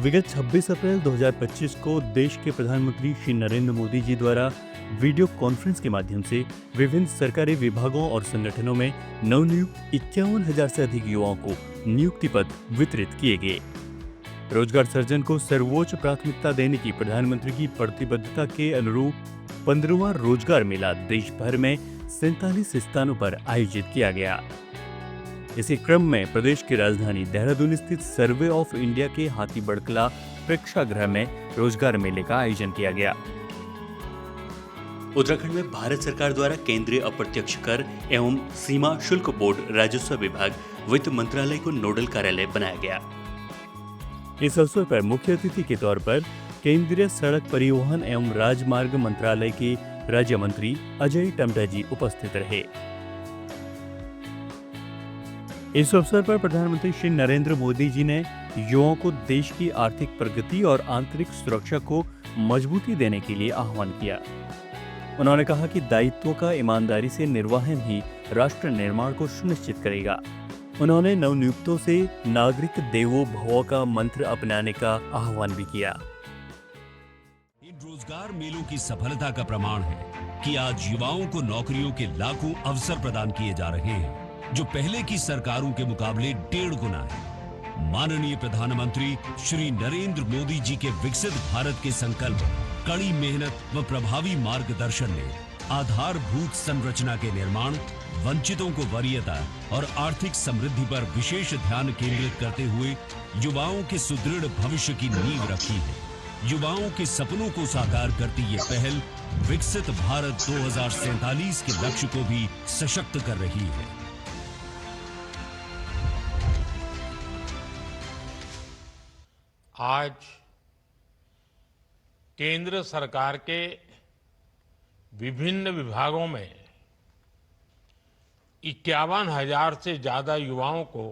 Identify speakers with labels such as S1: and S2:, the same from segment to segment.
S1: विगत 26 अप्रैल 2025 को देश के प्रधानमंत्री श्री नरेंद्र मोदी जी द्वारा वीडियो कॉन्फ्रेंस के माध्यम से विभिन्न सरकारी विभागों और संगठनों में नवनियुक्त 51,000 से अधिक युवाओं को नियुक्ति पत्र वितरित किए गए। रोजगार सृजन को सर्वोच्च प्राथमिकता देने की प्रधानमंत्री की प्रतिबद्धता के अनुरूप 15वां रोजगार मेला देश भर में 47 स्थानों पर आयोजित किया गया। इसी क्रम में प्रदेश की राजधानी देहरादून स्थित सर्वे ऑफ इंडिया के हाथी बड़कला प्रेक्षागृह में रोजगार मेले का आयोजन किया गया। उत्तराखंड में भारत सरकार द्वारा केंद्रीय अप्रत्यक्ष कर एवं सीमा शुल्क बोर्ड राजस्व विभाग वित्त मंत्रालय को नोडल कार्यालय बनाया गया। इस अवसर पर मुख्य अतिथि के तौर पर केंद्रीय सड़क परिवहन एवं राजमार्ग मंत्रालय के राज्य मंत्री अजय टम्टा जी उपस्थित रहे। इस अवसर पर प्रधानमंत्री श्री नरेंद्र मोदी जी ने युवाओं को देश की आर्थिक प्रगति और आंतरिक सुरक्षा को मजबूती देने के लिए आह्वान किया। उन्होंने कहा कि दायित्वों का ईमानदारी से निर्वहन ही राष्ट्र निर्माण को सुनिश्चित करेगा। उन्होंने नवनियुक्तों से नागरिक देवो भव का मंत्र अपनाने का आह्वान भी किया।
S2: इन रोजगार मेलों की सफलता का प्रमाण है कि आज युवाओं को नौकरियों के लाखों अवसर प्रदान किए जा रहे हैं, जो पहले की सरकारों के मुकाबले 1.5 गुना है। माननीय प्रधानमंत्री श्री नरेंद्र मोदी जी के विकसित भारत के संकल्प, कड़ी मेहनत व प्रभावी मार्गदर्शन ने आधारभूत संरचना के निर्माण, वंचितों को वरीयता और आर्थिक समृद्धि पर विशेष ध्यान केंद्रित करते हुए युवाओं के सुदृढ़ भविष्य की नींव रखी है। युवाओं के सपनों को साकार करती ये पहल विकसित भारत 2047 के लक्ष्य को भी सशक्त कर रही है।
S3: आज केंद्र सरकार के विभिन्न विभागों में 51,000 से ज्यादा युवाओं को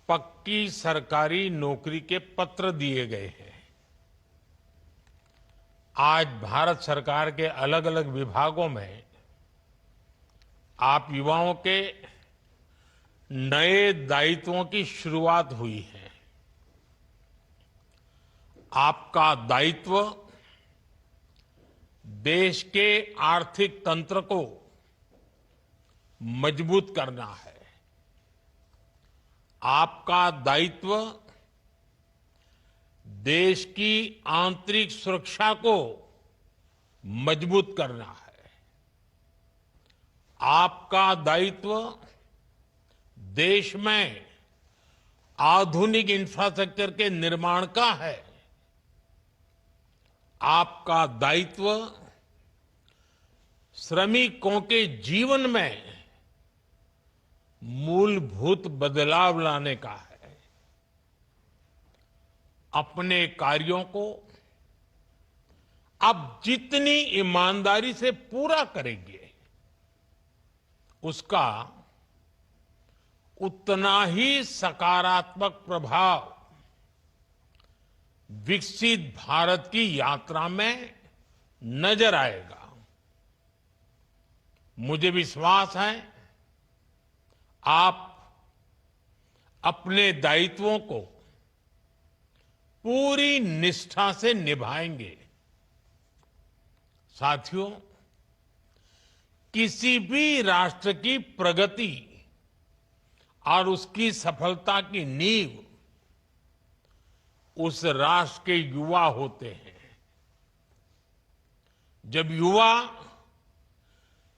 S3: पक्की सरकारी नौकरी के पत्र दिए गए हैं। आज भारत सरकार के अलग अलग विभागों में आप युवाओं के नए दायित्वों की शुरुआत हुई है। आपका दायित्व देश के आर्थिक तंत्र को मजबूत करना है। आपका दायित्व देश की आंतरिक सुरक्षा को मजबूत करना है। आपका दायित्व देश में आधुनिक इंफ्रास्ट्रक्चर के निर्माण का है। आपका दायित्व श्रमिकों के जीवन में मूलभूत बदलाव लाने का है। अपने कार्यों को आप जितनी ईमानदारी से पूरा करेंगे, उसका उतना ही सकारात्मक प्रभाव विकसित भारत की यात्रा में नजर आएगा। मुझे विश्वास है आप अपने दायित्वों को पूरी निष्ठा से निभाएंगे। साथियों, किसी भी राष्ट्र की प्रगति और उसकी सफलता की नींव उस राष्ट्र के युवा होते हैं। जब युवा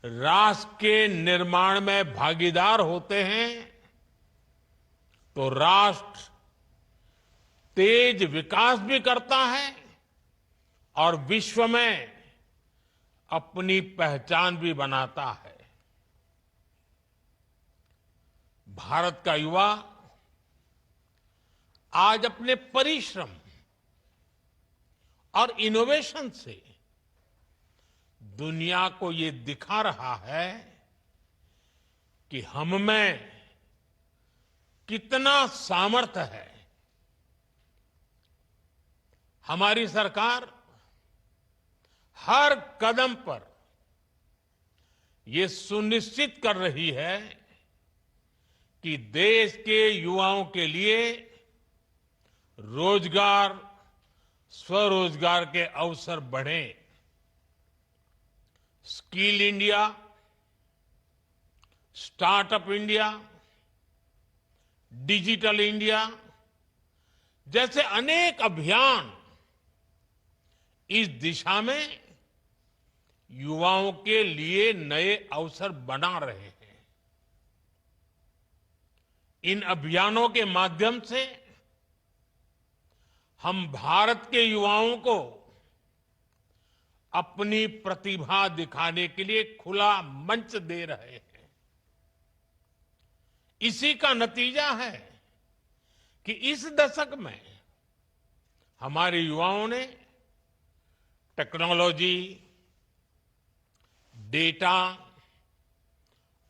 S3: राष्ट्र के निर्माण में भागीदार होते हैं तो राष्ट्र तेज विकास भी करता है और विश्व में अपनी पहचान भी बनाता है। भारत का युवा आज अपने परिश्रम और इनोवेशन से दुनिया को ये दिखा रहा है कि हम में कितना सामर्थ्य है। हमारी सरकार हर कदम पर ये सुनिश्चित कर रही है कि देश के युवाओं के लिए रोजगार, स्वरोजगार के अवसर बढ़े, skill India, startup India, digital India जैसे अनेक अभियान इस दिशा में युवाओं के लिए नए अवसर बना रहे हैं। इन अभियानों के माध्यम से हम भारत के युवाओं को अपनी प्रतिभा दिखाने के लिए खुला मंच दे रहे हैं। इसी का नतीजा है कि इस दशक में हमारे युवाओं ने टेक्नोलॉजी, डेटा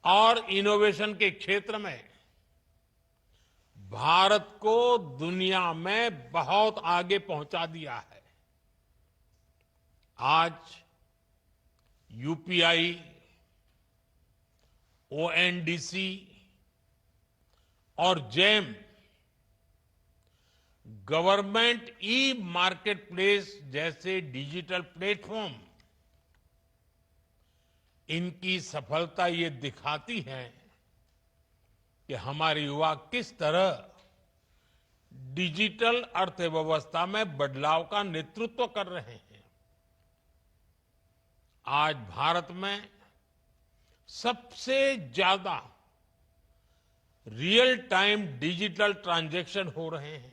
S3: और इनोवेशन के क्षेत्र में भारत को दुनिया में बहुत आगे पहुंचा दिया है। आज यूपीआई, ओएनडीसी और GeM government e market place जैसे डिजिटल प्लेटफॉर्म, इनकी सफलता ये दिखाती है कि हमारे युवा किस तरह डिजिटल अर्थव्यवस्था में बदलाव का नेतृत्व कर रहे हैं। आज भारत में सबसे ज्यादा रियल टाइम डिजिटल ट्रांजैक्शन हो रहे हैं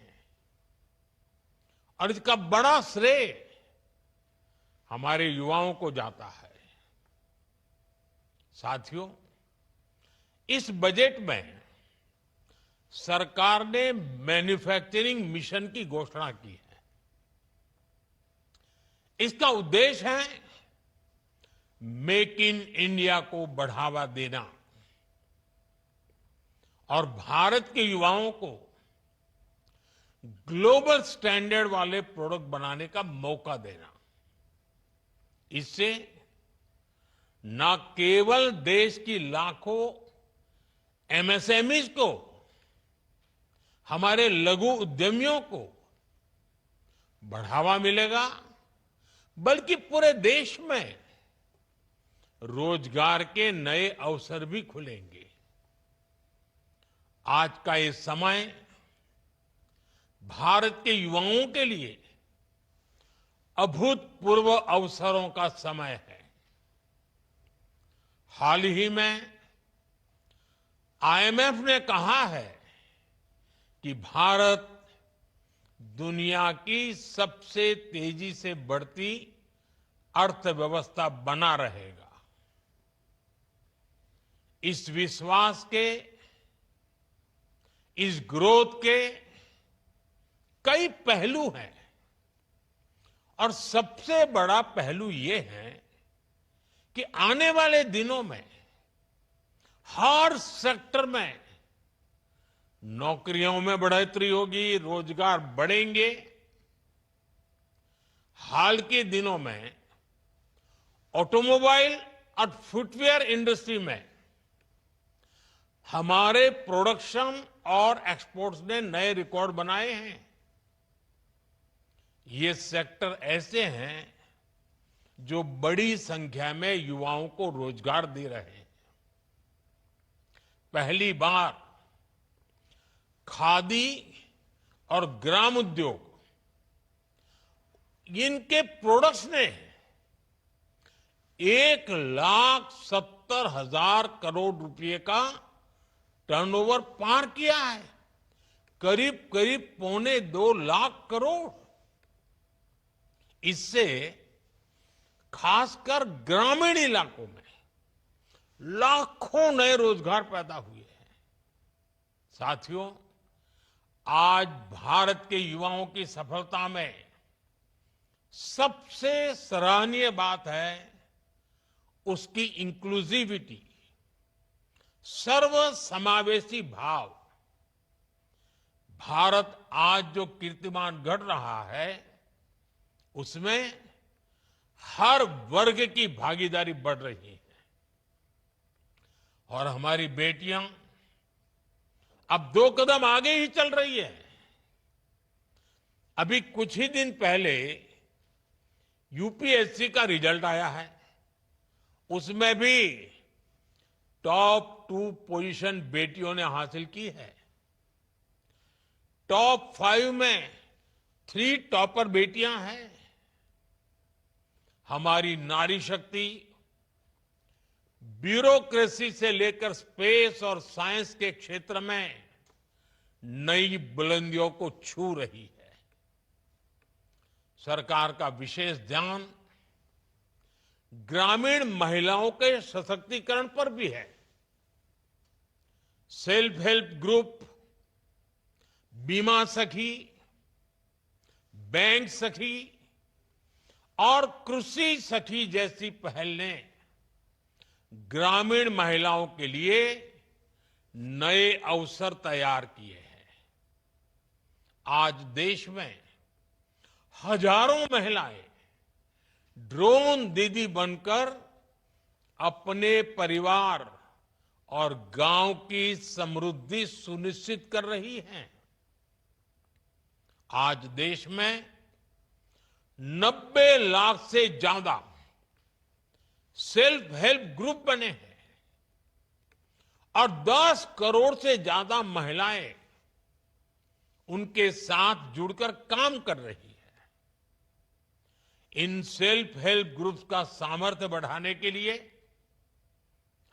S3: और इसका बड़ा श्रेय हमारे युवाओं को जाता है। साथियों, इस बजट में सरकार ने मैन्युफैक्चरिंग मिशन की घोषणा की है। इसका उद्देश्य है मेक इन इंडिया को बढ़ावा देना और भारत के युवाओं को ग्लोबल स्टैंडर्ड वाले प्रोडक्ट बनाने का मौका देना। इससे न केवल देश की लाखों एमएसएमईज को, हमारे लघु उद्यमियों को बढ़ावा मिलेगा, बल्कि पूरे देश में रोजगार के नए अवसर भी खुलेंगे। आज का ये समय भारत के युवाओं के लिए अभूतपूर्व अवसरों का समय है। हाल ही में आईएमएफ ने कहा है कि भारत दुनिया की सबसे तेजी से बढ़ती अर्थव्यवस्था बना रहेगा। इस विश्वास के, इस ग्रोथ के कई पहलू हैं और सबसे बड़ा पहलू ये है कि आने वाले दिनों में हर सेक्टर में नौकरियों में बढ़ोतरी होगी, रोजगार बढ़ेंगे। हाल के दिनों में ऑटोमोबाइल और फुटवेयर इंडस्ट्री में हमारे प्रोडक्शन और एक्सपोर्ट्स ने नए रिकॉर्ड बनाए हैं। ये सेक्टर ऐसे हैं जो बड़ी संख्या में युवाओं को रोजगार दे रहे हैं। पहली बार खादी और ग्राम उद्योग, इनके प्रोडक्ट्स ने 1,70,000 करोड़ रुपए का टर्नओवर पार किया है। करीब करीब 2.25 लाख करोड़। इससे खासकर ग्रामीण इलाकों में लाखों नए रोजगार पैदा हुए हैं। साथियों, आज भारत के युवाओं की सफलता में सबसे सराहनीय बात है उसकी इंक्लूसिविटी, सर्वसमावेशी भाव। भारत आज जो कीर्तिमान गढ़ रहा है, उसमें हर वर्ग की भागीदारी बढ़ रही है और हमारी बेटियां अब 2 कदम आगे ही चल रही है। अभी कुछ ही दिन पहले यूपीएससी का रिजल्ट आया है। उसमें भी टॉप 2 पोजीशन बेटियों ने हासिल की है। टॉप 5 में 3 टॉपर बेटियां हैं। हमारी नारी शक्ति ब्यूरोक्रेसी से लेकर स्पेस और साइंस के क्षेत्र में नई बुलंदियों को छू रही है। सरकार का विशेष ध्यान ग्रामीण महिलाओं के सशक्तिकरण पर भी है। सेल्फ हेल्प ग्रुप, बीमा सखी, बैंक सखी और कृषि सखी जैसी पहल ने ग्रामीण महिलाओं के लिए नए अवसर तैयार किए हैं। आज देश में हजारों महिलाएं ड्रोन दीदी बनकर अपने परिवार और गांव की समृद्धि सुनिश्चित कर रही हैं। आज देश में 90 लाख से ज्यादा सेल्फ हेल्प ग्रुप बने हैं और 10 करोड़ से ज्यादा महिलाएं उनके साथ जुड़कर काम कर रही है। इन सेल्फ हेल्प ग्रुप्स का सामर्थ्य बढ़ाने के लिए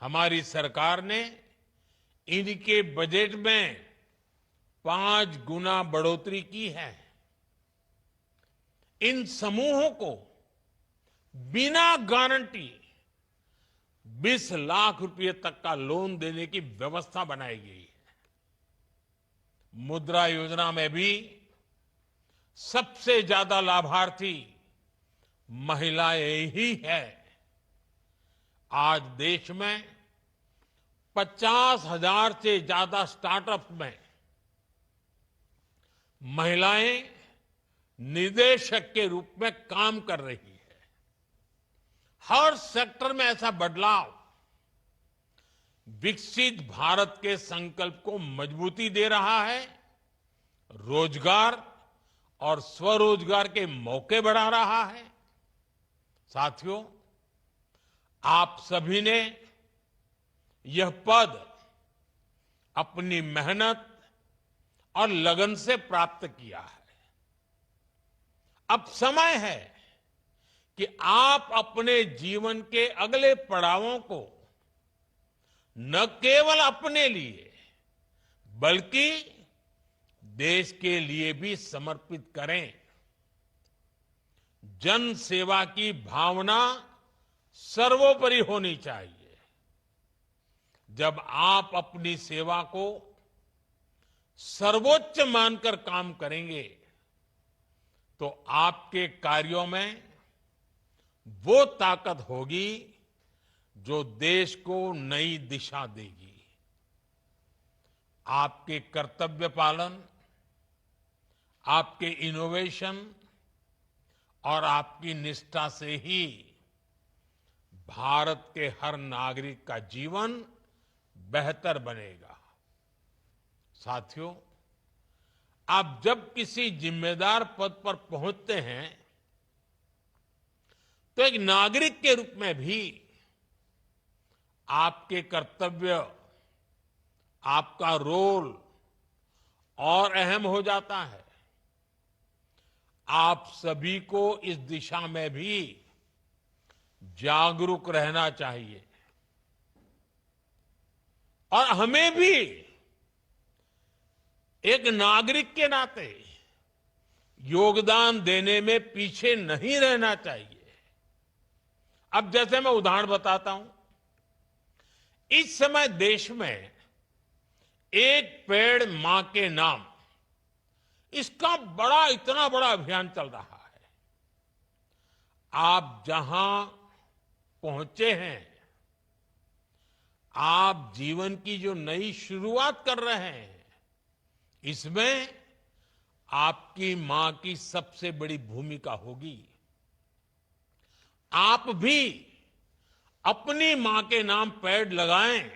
S3: हमारी सरकार ने इनके बजट में 5 गुना बढ़ोतरी की है। इन समूहों को बिना गारंटी 20 लाख रुपए तक का लोन देने की व्यवस्था बनाई गई है। मुद्रा योजना में भी सबसे ज्यादा लाभार्थी महिलाएं ही है। आज देश में 50,000 से ज्यादा स्टार्टअप में महिलाएं निदेशक के रूप में काम कर रही है। हर सेक्टर में ऐसा बदलाव विकसित भारत के संकल्प को मजबूती दे रहा है, रोजगार और स्वरोजगार के मौके बढ़ा रहा है। साथियों, आप सभी ने यह पद अपनी मेहनत और लगन से प्राप्त किया है। अब समय है कि आप अपने जीवन के अगले पड़ावों को न केवल अपने लिए बल्कि देश के लिए भी समर्पित करें। जन सेवा की भावना सर्वोपरि होनी चाहिए। जब आप अपनी सेवा को सर्वोच्च मानकर काम करेंगे तो आपके कार्यों में वो ताकत होगी जो देश को नई दिशा देगी। आपके कर्तव्य पालन, आपके इनोवेशन और आपकी निष्ठा से ही भारत के हर नागरिक का जीवन बेहतर बनेगा। साथियों, आप जब किसी जिम्मेदार पद पर पहुंचते हैं तो एक नागरिक के रूप में भी आपके कर्तव्य, आपका रोल और अहम हो जाता है। आप सभी को इस दिशा में भी जागरूक रहना चाहिए और हमें भी एक नागरिक के नाते योगदान देने में पीछे नहीं रहना चाहिए। अब जैसे मैं उदाहरण बताता हूं, इस समय देश में एक पेड़ मां के नाम, इसका इतना बड़ा अभियान चल रहा है। आप जहां पहुंचे हैं, आप जीवन की जो नई शुरुआत कर रहे हैं, इसमें आपकी मां की सबसे बड़ी भूमिका होगी। आप भी अपनी मां के नाम पेड़ लगाएं,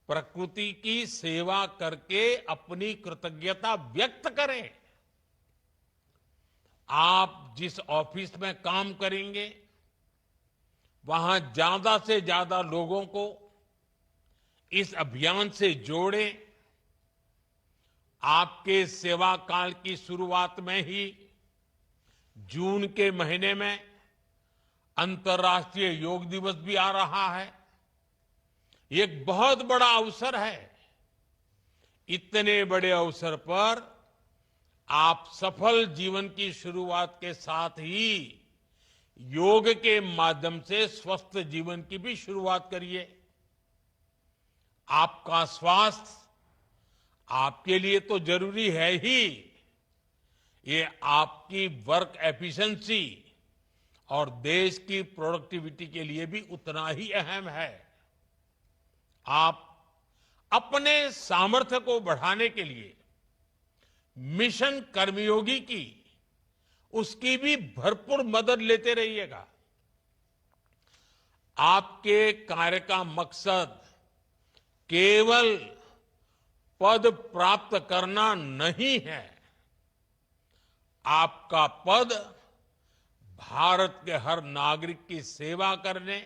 S3: प्रकृति की सेवा करके अपनी कृतज्ञता व्यक्त करें। आप जिस ऑफिस में काम करेंगे वहां ज्यादा से ज्यादा लोगों को इस अभियान से जोड़ें। आपके सेवा काल की शुरुआत में ही जून के महीने में अंतर्राष्ट्रीय योग दिवस भी आ रहा है। ये एक बहुत बड़ा अवसर है। इतने बड़े अवसर पर आप सफल जीवन की शुरुआत के साथ ही योग के माध्यम से स्वस्थ जीवन की भी शुरुआत करिए। आपका स्वास्थ्य आपके लिए तो जरूरी है ही, ये आपकी वर्क एफिशिएंसी और देश की प्रोडक्टिविटी के लिए भी उतना ही अहम है। आप अपने सामर्थ्य को बढ़ाने के लिए मिशन कर्मयोगी की उसकी भी भरपूर मदद लेते रहिएगा। आपके कार्य का मकसद केवल पद प्राप्त करना नहीं है। आपका पद भारत के हर नागरिक की सेवा करने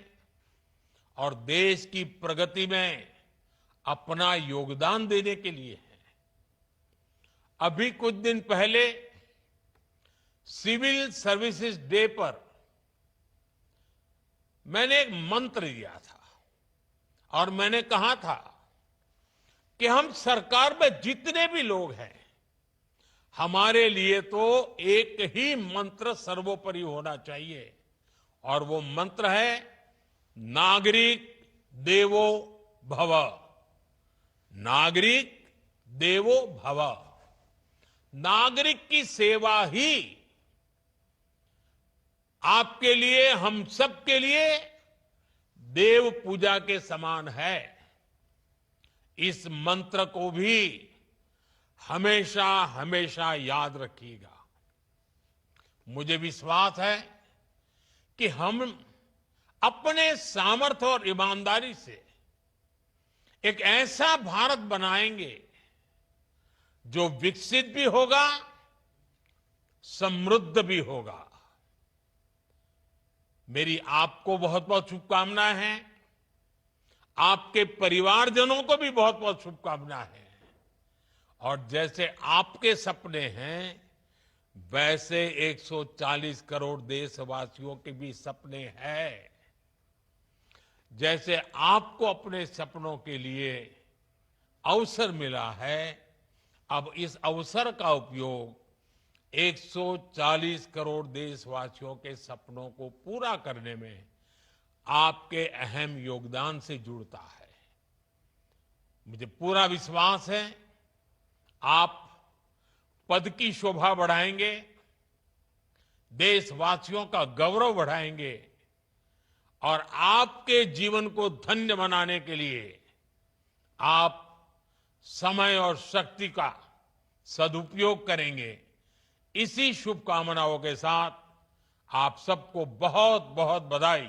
S3: और देश की प्रगति में अपना योगदान देने के लिए है। अभी कुछ दिन पहले सिविल सर्विसेज डे पर मैंने एक मंत्र दिया था और मैंने कहा था कि हम सरकार में जितने भी लोग हैं, हमारे लिए तो एक ही मंत्र सर्वोपरि होना चाहिए और वो मंत्र है नागरिक देवो भव। नागरिक देवो भव। नागरिक की सेवा ही आपके लिए, हम सब के लिए देव पूजा के समान है। इस मंत्र को भी हमेशा हमेशा याद रखिएगा। मुझे विश्वास है कि हम अपने सामर्थ्य और ईमानदारी से एक ऐसा भारत बनाएंगे जो विकसित भी होगा, समृद्ध भी होगा। मेरी आपको बहुत बहुत शुभकामनाएं हैं। आपके परिवारजनों को भी बहुत बहुत शुभकामनाएं हैं। और जैसे आपके सपने हैं, वैसे 140 करोड़ देशवासियों के भी सपने हैं। जैसे आपको अपने सपनों के लिए अवसर मिला है, अब इस अवसर का उपयोग 140 करोड़ देशवासियों के सपनों को पूरा करने में आपके अहम योगदान से जुड़ता है। मुझे पूरा विश्वास है आप पद की शोभा बढ़ाएंगे, देशवासियों का गौरव बढ़ाएंगे और आपके जीवन को धन्य बनाने के लिए आप समय और शक्ति का सदुपयोग करेंगे। इसी शुभकामनाओं के साथ आप सबको बहुत बहुत बधाई।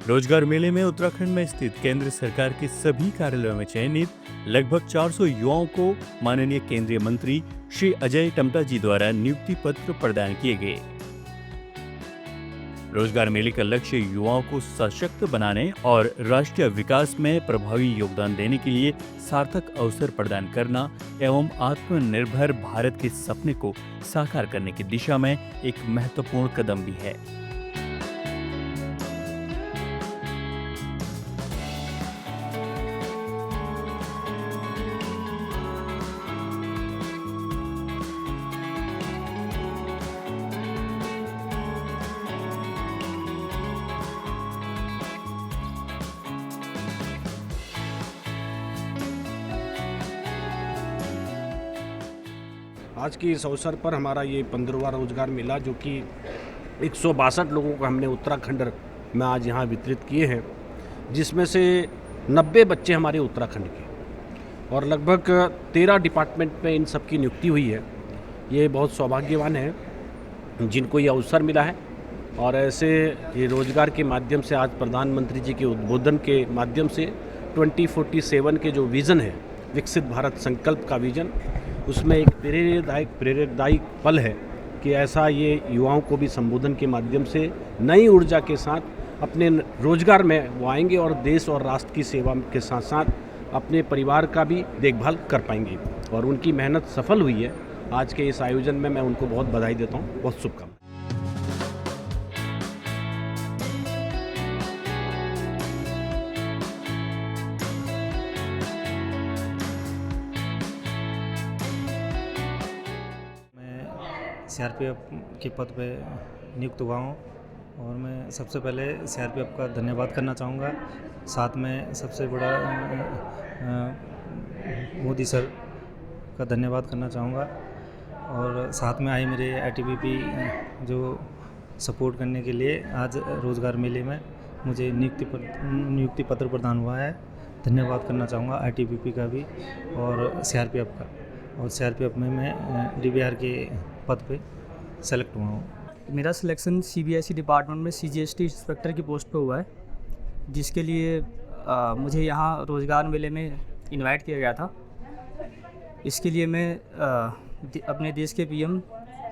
S1: रोजगार मेले में उत्तराखंड में स्थित केंद्र सरकार के सभी कार्यालयों में चयनित लगभग 400 युवाओं को माननीय केंद्रीय मंत्री श्री अजय टम्टा जी द्वारा नियुक्ति पत्र प्रदान किए गए। रोजगार मेले का लक्ष्य युवाओं को सशक्त बनाने और राष्ट्रीय विकास में प्रभावी योगदान देने के लिए सार्थक अवसर प्रदान करना एवं आत्मनिर्भर भारत के सपने को साकार करने की दिशा में एक महत्वपूर्ण कदम भी है।
S4: आज के इस अवसर पर हमारा ये 15वां रोजगार मेला, जो कि 162 लोगों को हमने उत्तराखंड में आज यहाँ वितरित किए हैं, जिसमें से 90 बच्चे हमारे उत्तराखंड के और लगभग 13 डिपार्टमेंट में इन सब की नियुक्ति हुई है। ये बहुत सौभाग्यवान है जिनको ये अवसर मिला है। और ऐसे ये रोजगार के माध्यम से आज प्रधानमंत्री जी के उद्बोधन के माध्यम से 2047 के जो विज़न है, विकसित भारत संकल्प का विज़न, उसमें एक प्रेरकदायक पल है कि ऐसा ये युवाओं को भी संबोधन के माध्यम से नई ऊर्जा के साथ अपने रोजगार में वो आएंगे और देश और राष्ट्र की सेवा के साथ साथ अपने परिवार का भी देखभाल कर पाएंगे और उनकी मेहनत सफल हुई है। आज के इस आयोजन में मैं उनको बहुत बधाई देता हूँ, बहुत शुभकामनाएं।
S5: सीआरपीएफ के पद पे नियुक्त हुआ हूँ और मैं सबसे पहले सीआरपीएफ का धन्यवाद करना चाहूँगा। साथ में सबसे बड़ा मोदी सर का धन्यवाद करना चाहूँगा और साथ में आई मेरे आईटीबीपी जो सपोर्ट करने के लिए आज रोज़गार मेले में मुझे नियुक्ति पत्र प्रदान हुआ है। धन्यवाद करना चाहूँगा आईटीबीपी का भी और सीआरपीएफ का। और सीआरपीएफ में मैं डीबीआर के पद पे सेलेक्ट हुआ हूँ।
S6: मेरा सिलेक्शन सीबीएसई डिपार्टमेंट में सीजीएसटी इंस्पेक्टर की पोस्ट पे हुआ है, जिसके लिए मुझे यहाँ रोज़गार मेले में इनवाइट किया गया था। इसके लिए मैं अपने देश के पीएम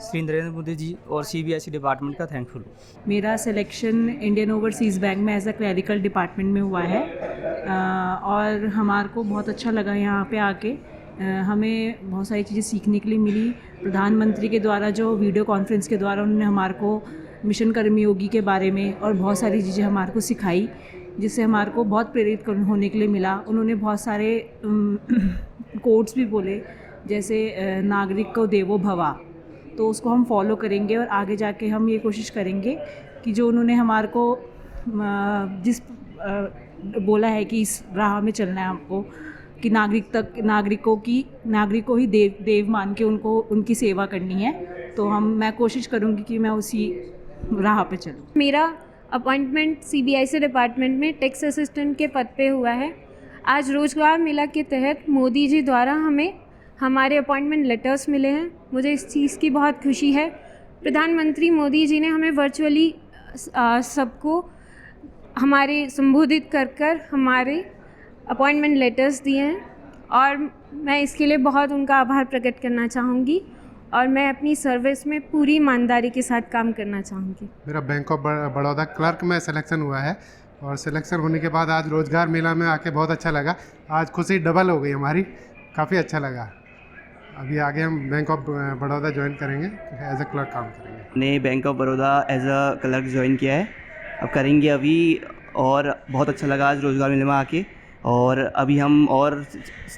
S6: श्री नरेंद्र मोदी जी और सीबीएसई डिपार्टमेंट का थैंकफुल हूँ।
S7: मेरा सिलेक्शन इंडियन ओवरसीज़ बैंक में एज अ क्लरिकल डिपार्टमेंट में हुआ है और हमारे को बहुत अच्छा लगा यहाँ पे आके। हमें बहुत सारी चीज़ें सीखने के लिए मिली। प्रधानमंत्री के द्वारा जो वीडियो कॉन्फ्रेंस के द्वारा उन्होंने हमारे को मिशन कर्मयोगी के बारे में और बहुत सारी चीज़ें हमारे को सिखाई, जिससे हमारे को बहुत प्रेरित होने के लिए मिला। उन्होंने बहुत सारे कोट्स भी बोले, जैसे नागरिक को देवो भवा, तो उसको हम फॉलो करेंगे और आगे जाके हम ये कोशिश करेंगे कि जो उन्होंने हमारे को जिस बोला है कि इस राह में चलना है हमको, कि नागरिकों ही देव मान के उनको उनकी सेवा करनी है, तो मैं कोशिश करूँगी कि मैं उसी राह पे चलूँ।
S8: मेरा अपॉइंटमेंट सीबीआईसी डिपार्टमेंट में टैक्स असिस्टेंट के पद पे हुआ है। आज रोजगार मेला के तहत मोदी जी द्वारा हमें हमारे अपॉइंटमेंट लेटर्स मिले हैं। मुझे इस चीज़ की बहुत खुशी है। प्रधानमंत्री मोदी जी ने हमें वर्चुअली सबको हमारे संबोधित कर हमारे अपॉइंटमेंट लेटर्स दिए हैं और मैं इसके लिए बहुत उनका आभार प्रकट करना चाहूँगी और मैं अपनी सर्विस में पूरी ईमानदारी के साथ काम करना चाहूँगी।
S9: मेरा बैंक ऑफ बड़ौदा क्लर्क में सिलेक्शन हुआ है और सिलेक्शन होने के बाद आज रोज़गार मेला में आके बहुत अच्छा लगा। आज खुशी डबल हो गई हमारी, काफ़ी अच्छा लगा। अभी आगे हम बैंक ऑफ बड़ौदा ज्वाइन करेंगे, एज अ क्लर्क काम करेंगे।
S10: ने bank of Baroda as a clerk join किया है, अब करेंगे अभी। और बहुत अच्छा लगा आज रोज़गार मेले में आके और अभी हम और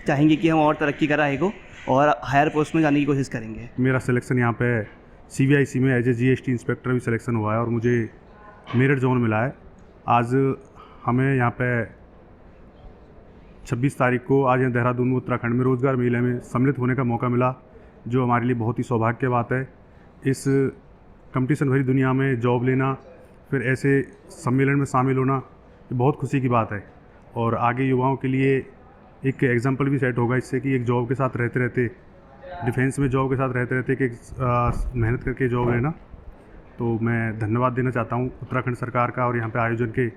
S10: चाहेंगे कि हम और तरक्की कराएंगे और हायर पोस्ट में जाने की कोशिश करेंगे।
S11: मेरा सिलेक्शन यहाँ पे सीबीआईसी में एज ए जीएसटी इंस्पेक्टर भी सिलेक्शन हुआ है और मुझे मेरठ जोन मिला है। आज हमें यहाँ पे 26 तारीख को आज यहाँ देहरादून में उत्तराखंड में रोज़गार मेले में सम्मिलित होने का मौका मिला, जो हमारे लिए बहुत ही सौभाग्य की बात है। इस कंपटीशन भरी दुनिया में जॉब लेना, फिर ऐसे सम्मेलन में शामिल होना, ये बहुत खुशी की बात है और आगे युवाओं के लिए एक एग्जाम्पल भी सेट होगा इससे कि एक जॉब के साथ रहते रहते, डिफेंस में जॉब के साथ रहते रहते कि मेहनत करके जॉब लेना। तो मैं धन्यवाद देना चाहता हूँ उत्तराखंड सरकार का और यहाँ पे आयोजन के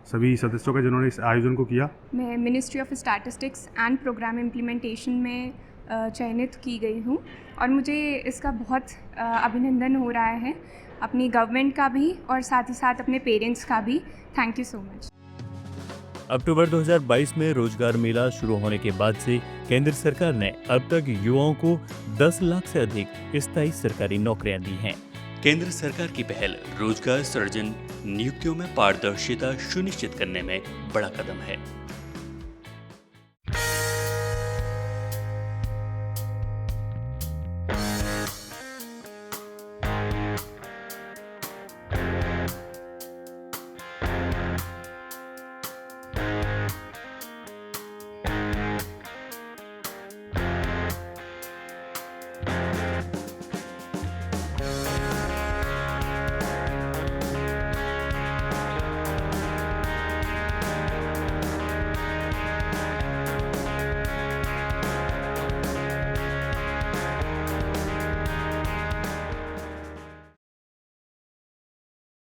S11: सभी सदस्यों का जिन्होंने इस आयोजन को किया।
S8: मैं ministry of statistics and programme implementation में चयनित की गई हूँ और मुझे इसका बहुत अभिनंदन हो रहा है, अपनी गवर्नमेंट का भी और साथ ही साथ अपने पेरेंट्स का भी। Thank you so much.
S1: October 2022 में रोजगार मेला शुरू होने के बाद से केंद्र सरकार ने अब तक युवाओं को 10 लाख से अधिक स्थायी सरकारी नौकरियां दी हैं। केंद्र सरकार की पहल रोजगार सृजन, नियुक्तियों में पारदर्शिता सुनिश्चित करने में बड़ा कदम है।